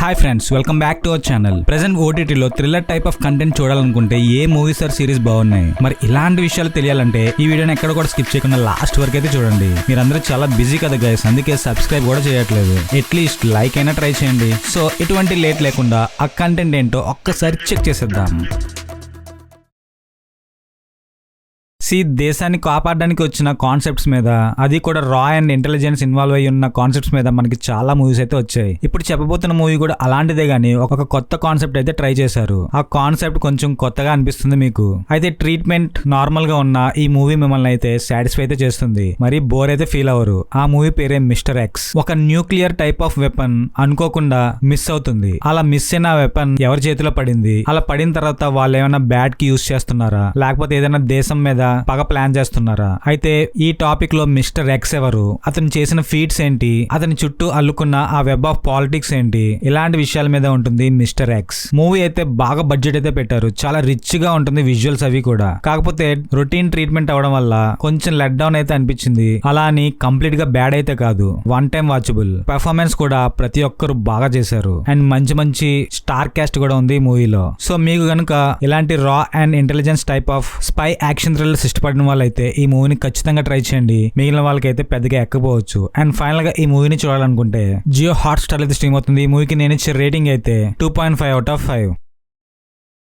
Hi friends, welcome back to our channel. Present ఓటీటీలో thriller type of content చూడాలనుకుంటే ఏ movies are series బాగున్నాయి, మరి ఇలాంటి విషయాలు తెలియాలంటే ఈ వీడియోని ఎక్కడ కూడా స్కిప్ చేయకుండా లాస్ట్ వరకు అయితే చూడండి. మీరందరూ చాలా బిజీ కదా గైస్, అందుకే సబ్స్క్రైబ్ కూడా చేయట్లేదు. అట్లీస్ట్ లైక్ అయినా ట్రై చేయండి. సో ఎటువంటి లేట్ లేకుండా ఆ కంటెంట్ ఏంటో ఒక్కసారి చెక్ చేసేద్దాం. దేశాన్ని కాపాడడానికి వచ్చిన కాన్సెప్ట్స్ మీద, అది కూడా రా అండ్ ఇంటెలిజెన్స్ ఇన్వాల్వ్ అయ్యి ఉన్న కాన్సెప్ట్స్ మీద మనకి చాలా మూవీస్ అయితే వచ్చాయి. ఇప్పుడు చెప్పబోతున్న మూవీ కూడా అలాంటిదే గానీ ఒక కొత్త కాన్సెప్ట్ అయితే ట్రై చేశారు. ఆ కాన్సెప్ట్ కొంచెం కొత్తగా అనిపిస్తుంది మీకు. అయితే ట్రీట్మెంట్ నార్మల్ గా ఉన్న ఈ మూవీ మిమ్మల్ని అయితే సాటిస్ఫై అయితే చేస్తుంది, మరి బోర్ అయితే ఫీల్ అవ్వరు. ఆ మూవీ పేరే మిస్టర్ ఎక్స్. ఒక న్యూక్లియర్ టైప్ ఆఫ్ వెపన్ అనుకోకుండా మిస్ అవుతుంది. అలా మిస్ అయిన వెపన్ ఎవరి చేతిలో పడింది, అలా పడిన తర్వాత వాళ్ళు ఏమైనా బ్యాడ్ కి యూజ్ చేస్తున్నారా, లేకపోతే ఏదైనా దేశం మీద పగ ప్లాన్ చేస్తున్నారా? అయితే ఈ టాపిక్ లో మిస్టర్ ఎక్స్ ఎవరు, అతను చేసిన ఫీట్స్ ఏంటి, అతని చుట్టూ అల్లుకున్న ఆ వెబ్ ఆఫ్ పాలిటిక్స్ ఏంటి, ఇలాంటి విషయాల మీద ఉంటుంది మిస్టర్ ఎక్స్. మూవీ అయితే బాగా బడ్జెట్ అయితే పెట్టారు, చాలా రిచ్ గా ఉంటుంది విజువల్స్ అవి కూడా. కాకపోతే రొటీన్ ట్రీట్మెంట్ అవడం వల్ల కొంచెం లెట్ డౌన్ అయితే అనిపించింది. అలా అని కంప్లీట్ గా బ్యాడ్ అయితే కాదు, వన్ టైం వాచబుల్. పెర్ఫార్మెన్స్ కూడా ప్రతి ఒక్కరు బాగా చేశారు అండ్ మంచి మంచి స్టార్ కాస్ట్ కూడా ఉంది ఈ మూవీలో. సో మీకు గనుక ఇలాంటి రా and intelligence type of spy action thriller ఇష్టపడిన వాళ్ళైతే ఈ మూవీని ఖచ్చితంగా ట్రై చేయండి. మిగిలిన వాళ్ళకైతే పెద్దగా ఎక్కకపోవచ్చు. అండ్ ఫైనల్ గా ఈ మూవీని చూడాలనుకుంటే జియో హాట్‌స్టార్ అయితే స్ట్రీమ్ అవుతుంది. ఈ మూవీకి నేను ఇచ్చే రేటింగ్ అయితే 2.5/5.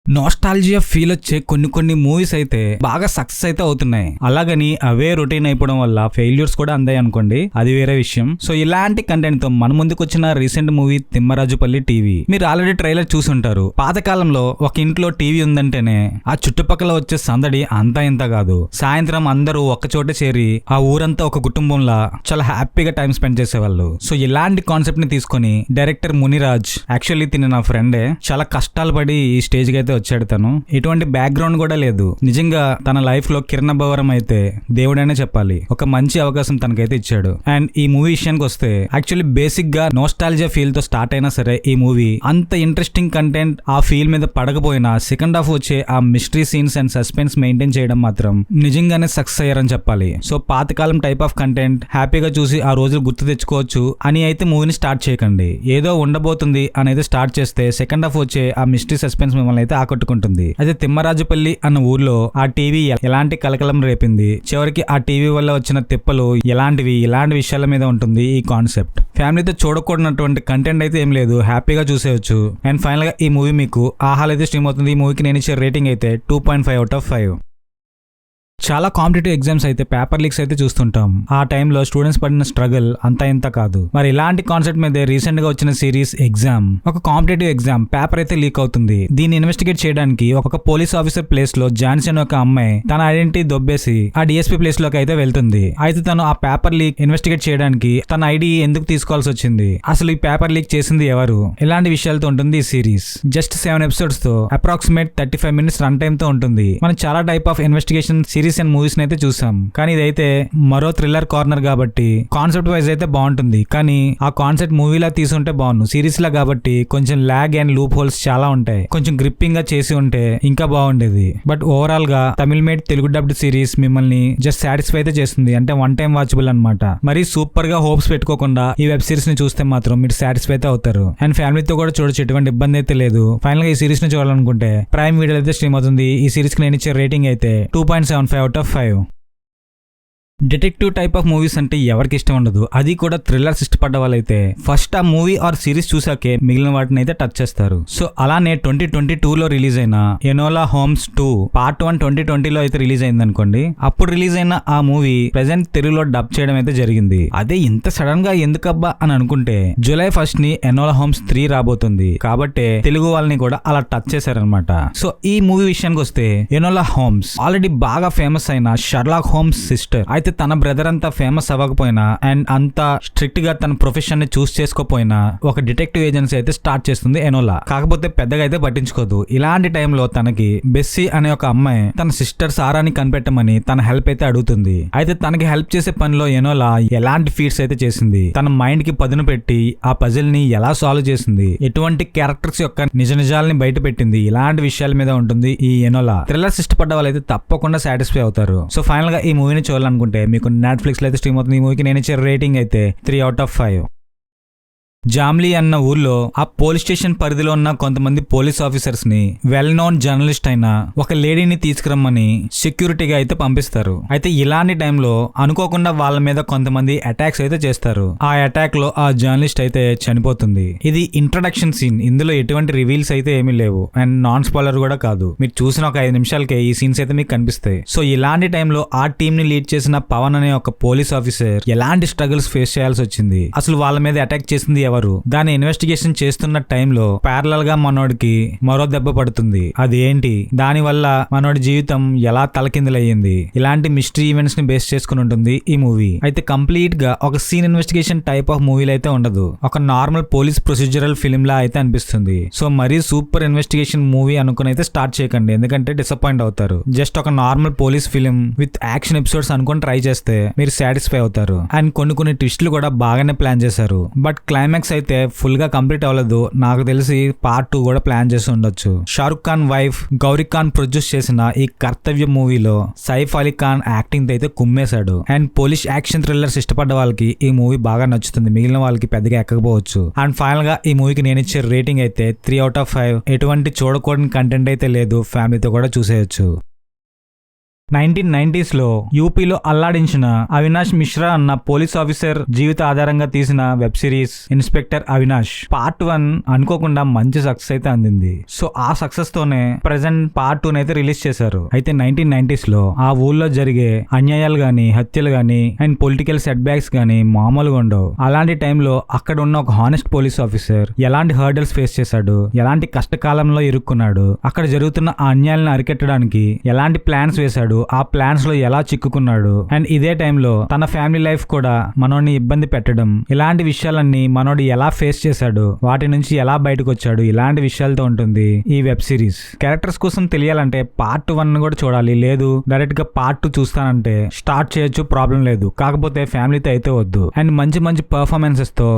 నాస్టాల్జియా ఫీల్ వచ్చే కొన్ని మూవీస్ అయితే బాగా సక్సెస్ అయితే అవుతున్నాయి. అలాగని అవే రొటీన్ అయిపోవడం వల్ల ఫెయిల్యూర్స్ కూడా అందాయి అనుకోండి, అది వేరే విషయం. సో ఇలాంటి కంటెంట్ తో మన ముందుకు వచ్చిన రీసెంట్ మూవీ తిమ్మరాజుపల్లి టీవీ. మీరు ఆల్రెడీ ట్రైలర్ చూసి ఉంటారు. పాతకాలంలో ఒక ఇంట్లో టీవీ ఉందంటేనే ఆ చుట్టుపక్కల వచ్చే సందడి అంతా ఇంత కాదు. సాయంత్రం అందరూ ఒక్క చోట చేరి ఆ ఊరంతా ఒక కుటుంబంలా చాలా హ్యాపీగా టైం స్పెండ్ చేసేవాళ్ళు. సో ఇలాంటి కాన్సెప్ట్ ని తీసుకొని డైరెక్టర్ మునిరాజ్, యాక్చువల్లీ తిని నా ఫ్రెండే, చాలా కష్టాలు పడి ఈ స్టేజ్ కి అయితే వచ్చాడు. తను ఎటువంటి బ్యాక్గ్రౌండ్ కూడా లేదు. నిజంగా తన లైఫ్ లో కిరణ్ భవరం అయితే దేవుడైనా చెప్పాలి. ఒక మంచి అవకాశం తనకైతే ఇచ్చాడు. అండ్ ఈ మూవీ విషయానికి వస్తే యాక్చువల్లీ బేసిక్ గా నోస్టాల్జియా ఫీల్ తో స్టార్ట్ అయినా సరే ఈ మూవీ అంత ఇంట్రెస్టింగ్ కంటెంట్ ఆ ఫీల్ మీద పడకపోయినా సెకండ్ హాఫ్ వచ్చే ఆ mystery scenes and suspense maintain చేయడం మాత్రం నిజంగానే సక్సెస్ అయ్యారని చెప్పాలి. సో పాతకాలం టైప్ ఆఫ్ కంటెంట్ హ్యాపీగా చూసి ఆ రోజులు గుర్తు తెచ్చుకోవచ్చు అని అయితే మూవీని స్టార్ట్ చేయకండి. ఏదో ఉండబోతుంది అనేది స్టార్ట్ చేస్తే సెకండ్ హాఫ్ వచ్చే ఆ మిస్టరీ సస్పెన్స్ మిమ్మల్ని అయితే ఆకట్టుకుంటుంది. అయితే తిమ్మరాజుపల్లి అన్న ఊర్లో ఆ టీవీ ఎలాంటి కలకలం రేపింది, చివరికి ఆ టీవీ వల్ల వచ్చిన తిప్పలు ఇలాంటి విషయాల మీద ఉంటుంది ఈ కాన్సెప్ట్. ఫ్యామిలీతో చూడకూడనటువంటి కంటెంట్ అయితే ఏం లేదు, హ్యాపీగా చూసేయచ్చు. అండ్ ఫైనల్ గా ఈ మూవీ మీకు ఆహాల్ అయితే స్ట్రీమ్ అవుతుంది. ఈ మూవీకి నేను ఇచ్చే రేటింగ్ అయితే 2.5/5. చాలా కాంపిటేటివ్ ఎగ్జామ్స్ అయితే పేపర్ లీక్స్ అయితే చూస్తుంటాం. ఆ టైంలో స్టూడెంట్స్ పడిన స్ట్రగుల్ అంతా ఇంత కాదు. మరి ఇలాంటి కాన్సెప్ట్ మీద రీసెంట్ గా వచ్చిన సిరీస్ ఎగ్జామ్. ఒక కాంపిటేటివ్ ఎగ్జామ్ పేపర్ అయితే లీక్ అవుతుంది. దీన్ని ఇన్వెస్టిగేట్ చేయడానికి ఒక పోలీస్ ఆఫీసర్ ప్లేస్ లో ఝాన్సీ అనే ఒక అమ్మాయి తన ఐడెంటిటీ దొబ్బేసి ఆ డిఎస్పీ ప్లేస్ లోకి అయితే వెళ్తుంది. అయితే తను ఆ పేపర్ లీక్ ఇన్వెస్టిగేట్ చేయడానికి తన ఐడి ఎందుకు తీసుకోవాల్సి వచ్చింది, అసలు ఈ పేపర్ లీక్ చేసింది ఎవరు, ఇలాంటి విషయాలతో ఉంటుంది ఈ సిరీస్. జస్ట్ 7 ఎపిసోడ్స్ తో అప్రాక్సిమేట్ 35 minutes రన్ టైమ్ తో ఉంటుంది. మనం చాలా type of investigation series and movies అయితే చూసాం, కానీ ఇదైతే మరో థ్రిల్లర్ కార్నర్ కాబట్టి కాన్సెప్ట్ వైజ్ అయితే బాగుంటుంది. కానీ ఆ కాన్సెప్ట్ మూవీలా తీసుంటే బాగుండు, సిరీస్ లా కాబట్టి కొంచెం లాగ్ అండ్ లూప్ హోల్స్ చాలా ఉంటాయి. కొంచెం గ్రిప్పింగ్ గా చేసి ఉంటే ఇంకా బాగుండేది. బట్ ఓవరాల్ గా తమిళ మేడ్ తెలుగు డబ్డ్ సిరీస్ మిమ్మల్ని జస్ట్ సాటిస్ఫై అయితే చేస్తుంది. అంటే వన్ టైం వాచబుల్ అనమాట. మరి సూపర్ గా హోప్స్ పెట్టుకోకుండా ఈ వెబ్ సిరీస్ ని చూస్తే మాత్రం మీరు సాటిస్ఫై అయితే అవుతారు. అండ్ ఫ్యామిలీతో కూడా చూడొచ్చు, ఎటువంటి ఇబ్బంది అయితే లేదు. ఫైనల్ గా ఈ సిరీస్ ని చూడాలనుకుంటే ప్రైమ్ వీడియో అయితే స్ట్రీమ్ అవుతుంది. ఈ సిరీస్ కి నేను ఇచ్చే రేటింగ్ అయితే 2.75/5. డిటెక్టివ్ టైప్ ఆఫ్ మూవీస్ అంటే ఎవరికి ఇష్టం ఉండదు, అది కూడా థ్రిల్లర్స్ ఇష్టపడ్డ వాళ్ళైతే ఫస్ట్ ఆ మూవీ ఆర్ సిరీస్ చూసాకే మిగిలిన వాటిని అయితే టచ్ చేస్తారు. సో అలానే 2022లో రిలీజ్ అయిన ఎనోలా హోమ్స్ 2 Part 1 2020లో అయితే రిలీజ్ అయింది అనుకోండి. అప్పుడు రిలీజ్ అయిన ఆ మూవీ ప్రెసెంట్ తెలుగులో డబ్ చేయడం అయితే జరిగింది. అదే ఇంత సడన్ గా ఎందుకబ్బా అని అనుకుంటే July 1st ని ఎనోలా హోమ్స్ 3 రాబోతుంది కాబట్టి తెలుగు వాళ్ళని కూడా అలా టచ్ చేశారనమాట. సో ఈ మూవీ విషయానికి వస్తే ఎనోలా హోమ్స్ ఆల్రెడీ బాగా ఫేమస్ అయిన షర్లాక్ హోమ్స్ సిస్టర్. అయితే తన బ్రదర్ అంతా ఫేమస్ అవ్వకపోయినా అండ్ అంతా స్ట్రిక్ట్ గా తన ప్రొఫెషన్ ని చూస్ చేసుకోపోయినా ఒక డిటెక్టివ్ ఏజెన్సీ అయితే స్టార్ట్ చేస్తుంది ఎనోలా. కాకపోతే పెద్దగా అయితే పట్టించుకోదు. ఇలాంటి టైంలో తనకి బెస్సీ అనే ఒక అమ్మాయి తన సిస్టర్ సారాని కనిపెట్టమని తన హెల్ప్ అయితే అడుగుతుంది. అయితే తనకి హెల్ప్ చేసే పనిలో ఎనోలా ఎలాంటి ఫీట్స్ అయితే చేసింది, తన మైండ్ కి పదును పెట్టి ఆ పజిల్ ని ఎలా సాల్వ్ చేసింది, ఎటువంటి క్యారెక్టర్స్ యొక్క నిజాల్ని బయట పెట్టింది, ఇలాంటి విషయాల మీద ఉంటుంది ఈ ఎనోలా. థ్రిల్లర్స్ ఇష్టపడ్డ వాళ్ళైతే తప్పకుండా సాటిస్ఫై అవుతారు. సో ఫైనల్ గా ఈ మూవీని చూడాలనుకుంటే మీకు నెట్ఫ్లిక్స్ లో అయితే స్ట్రీమ్ అవుతుంది. ఈ మూవీకి నేను ఇచ్చే రేటింగ్ అయితే 3/5. జామ్లీ అన్న ఊర్లో ఆ పోలీస్ స్టేషన్ పరిధిలో ఉన్న కొంతమంది పోలీస్ ఆఫీసర్స్ ని వెల్ నోన్ జర్నలిస్ట్ అయిన ఒక లేడీని తీసుకురమ్మని సెక్యూరిటీగా అయితే పంపిస్తారు. అయితే ఇలాంటి టైంలో అనుకోకుండా వాళ్ళ మీద కొంతమంది అటాక్స్ అయితే చేస్తారు. ఆ అటాక్ లో ఆ జర్నలిస్ట్ అయితే చనిపోతుంది. ఇది ఇంట్రడక్షన్ సీన్. ఇందులో ఎటువంటి రివీల్స్ అయితే ఏమీ లేవు అండ్ నాన్ స్పాయిలర్ కూడా కాదు. మీరు చూసిన ఒక 5 నిమిషాలకే ఈ సీన్స్ అయితే మీకు కనిపిస్తాయి. సో ఇలాంటి టైంలో ఆ టీమ్ ని లీడ్ చేసిన పవన్ అనే ఒక పోలీస్ ఆఫీసర్ ఎలాంటి స్ట్రగుల్స్ ఫేస్ చేయాల్సి వచ్చింది, అసలు వాళ్ళ మీద అటాక్ చేసింది ఎవరు, దాని ఇన్వెస్టిగేషన్ చేస్తున్న టైంలో ప్యారలల్ గా మనోడికి మరో దెబ్బ పడుతుంది. అది ఏంటి, దాని వల్ల మనోడి జీవితం ఎలా తలకిందులయ్యింది, ఇలాంటి మిస్టరీ ఈవెంట్స్ ని బేస్ చేసుకుని ఉంటుంది ఈ మూవీ. అయితే కంప్లీట్ గా ఒక సీన్ ఇన్వెస్టిగేషన్ టైప్ ఆఫ్ మూవీలు అయితే ఉండదు. ఒక నార్మల్ పోలీస్ ప్రొసీజరల్ ఫిలిం లా అయితే అనిపిస్తుంది. సో మరీ సూపర్ ఇన్వెస్టిగేషన్ మూవీ అనుకుని అయితే స్టార్ట్ చేయకండి, ఎందుకంటే డిసప్పాయింట్ అవుతారు. జస్ట్ ఒక normal police film with action episodes అనుకుని ట్రై చేస్తే మీరు సాటిస్ఫై అవుతారు. అండ్ కొన్ని ట్విస్టులు కూడా బాగానే ప్లాన్ చేశారు. బట్ క్లైమాక్స్ అయితే ఫుల్ గా కంప్లీట్ అవ్వలేదు. నాకు తెలిసి పార్ట్ 2 కూడా ప్లాన్ చేసి ఉండొచ్చు. షారుఖ్ ఖాన్ వైఫ్ గౌరీ ఖాన్ ప్రొడ్యూస్ చేసిన ఈ కర్తవ్య మూవీలో సైఫ్ అలీ ఖాన్ యాక్టింగ్ అయితే కుమ్మేశాడు. అండ్ పోలీస్ యాక్షన్ థ్రిల్లర్స్ ఇష్టపడ్డ వాళ్ళకి ఈ మూవీ బాగా నచ్చుతుంది, మిగిలిన వాళ్ళకి పెద్దగా ఎక్కకపోవచ్చు. అండ్ ఫైనల్ గా ఈ మూవీకి నేను ఇచ్చే రేటింగ్ అయితే 3/5. ఎటువంటి చూడకూడని కంటెంట్ అయితే లేదు, ఫ్యామిలీతో కూడా చూసేయచ్చు. 1990s లో యూపీలో అల్లాడించిన అవినాష్ మిశ్రా అన్న పోలీస్ ఆఫీసర్ జీవిత ఆధారంగా తీసిన web series inspector Avinash part 1 అనుకోకుండా మంచి సక్సెస్ అయితే అందింది. సో ఆ సక్సెస్ తోనే ప్రెసెంట్ పార్ట్ 2 అయితే రిలీజ్ చేశారు. అయితే 1990s లో ఆ ఊళ్ళో జరిగే అన్యాయాలు గాని, హత్యలు గాని అండ్ పొలిటికల్ సెట్ బ్యాక్స్ గాని మామూలుగా ఉండవు. అలాంటి టైంలో అక్కడ ఉన్న ఒక హానెస్ట్ పోలీస్ ఆఫీసర్ ఎలాంటి హర్డల్స్ ఫేస్ చేశాడు, ఎలాంటి కష్టకాలంలో ఇరుక్కున్నాడు, అక్కడ జరుగుతున్న ఆ అన్యాయాలను అరికట్టడానికి ఎలాంటి ప్లాన్స్ వేశాడు, ఆ ప్లాన్స్ లో ఎలా చిక్కుకున్నాడు, అండ్ ఇదే టైంలో తన ఫ్యామిలీ లైఫ్ కూడా మనోడిని ఇబ్బంది పెట్టడం, ఇలాంటి విషయాలన్నీ మనోడు ఎలా ఫేస్ చేశాడు, వాటి నుంచి ఎలా బయటకు వచ్చాడు, ఇలాంటి విషయాలతో ఉంటుంది ఈ వెబ్ సిరీస్. క్యారెక్టర్స్ కోసం తెలియాలంటే పార్ట్ 1 కూడా చూడాలి, లేదు డైరెక్ట్ గా పార్ట్ 2 చూస్తానంటే స్టార్ట్ చేయొచ్చు, ప్రాబ్లం లేదు. కాకపోతే ఫ్యామిలీతో అయితే వద్దు. అండ్ మంచి పర్ఫార్మెన్సెస్ తో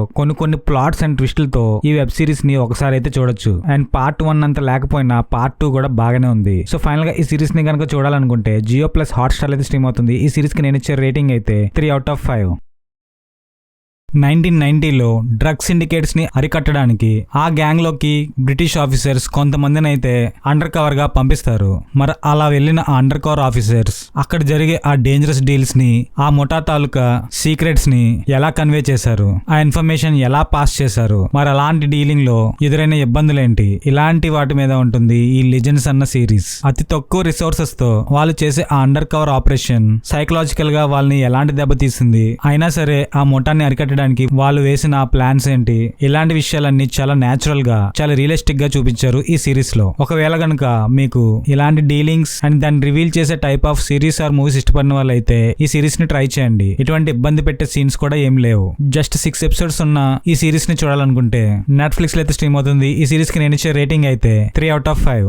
కొన్ని ప్లాట్స్ అండ్ ట్విస్టులతో ఈ వెబ్ సిరీస్ ని ఒకసారి అయితే చూడొచ్చు. అండ్ పార్ట్ 1 అంత లేకపోయినా పార్ట్ 2 కూడా బాగానే ఉంది. సో ఫైనల్ గా ఈ సిరీస్ ని కనుక చూడాలనుకుంటే జియో ప్లస్ హాట్స్టార్ అయితే స్ట్రీమ్ అవుతుంది. ఈ సిరీస్ కి నేను ఇచ్చే రేటింగ్ అయితే 3/5. 1990లో డ్రగ్ సిండికేట్స్ ని అరికట్టడానికి ఆ గ్యాంగ్ లోకి బ్రిటిష్ ఆఫీసర్స్ కొంతమందిని అయితే అండర్ కవర్ గా పంపిస్తారు. మరి అలా వెళ్లిన ఆ అండర్ కవర్ ఆఫీసర్స్ అక్కడ జరిగే ఆ డేంజరస్ డీల్స్ ని, ఆ ముఠా తాలూకా సీక్రెట్స్ ని ఎలా కన్వే చేశారు, ఆ ఇన్ఫర్మేషన్ ఎలా పాస్ చేశారు, మరి అలాంటి డీలింగ్ లో ఎదురైన ఇబ్బందులేంటి, ఇలాంటి వాటి మీద ఉంటుంది ఈ లెజెండ్స్ అన్న సిరీస్. అతి తక్కువ రిసోర్సెస్ తో వాళ్ళు చేసే ఆ అండర్ కవర్ ఆపరేషన్ సైకలాజికల్ గా వాళ్ళని ఎలాంటి దెబ్బతీసింది, అయినా సరే ఆ ముఠాన్ని అరికట్టడానికి వాళ్ళు వేసిన ప్లాన్స్ ఏంటి, ఇలాంటి విషయాలన్నీ చాలా నేచురల్ గా, చాలా రియలిస్టిక్ గా చూపించారు ఈ సిరీస్ లో. ఒకవేళ గనుక మీకు ఇలాంటి డీలింగ్స్ అండ్ దాన్ని రివీల్ చేసే type of series or movies ఇష్టపడిన వాళ్ళైతే ఈ సిరీస్ ని ట్రై చేయండి. ఇటువంటి ఇబ్బంది పెట్టే సీన్స్ కూడా ఏం లేవు. జస్ట్ 6 ఎపిసోడ్స్ ఉన్న ఈ సిరీస్ ని చూడాలనుకుంటే నెట్ఫ్లిక్స్ లో అయితే స్ట్రీమ్ అవుతుంది. ఈ సిరీస్ కి నేను ఇచ్చే రేటింగ్ అయితే 3/5.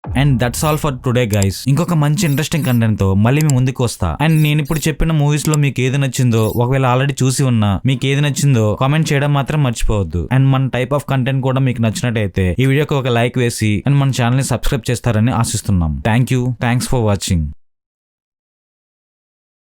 And that's all for today guys. ఇంకొక మంచి ఇంట్రెస్టింగ్ కంటెంట్ తో మళ్ళీ మీ ముందుకు వస్తా. అండ్ నేను ఇప్పుడు చెప్పిన మూవీస్ లో మీకు ఏది నచ్చిందో, ఒకవేళ ఆల్రెడీ చూసి ఉన్నా మీకు ఏది నచ్చిందో కామెంట్ చేయడం మాత్రం మర్చిపోవద్దు. అండ్ మన టైప్ ఆఫ్ కంటెంట్ కూడా మీకు నచ్చినట్టయితే ఈ వీడియోకి ఒక లైక్ వేసి అండ్ మన ఛానల్ ని సబ్స్క్రైబ్ చేస్తారని ఆశిస్తున్నాం. Thanks for watching.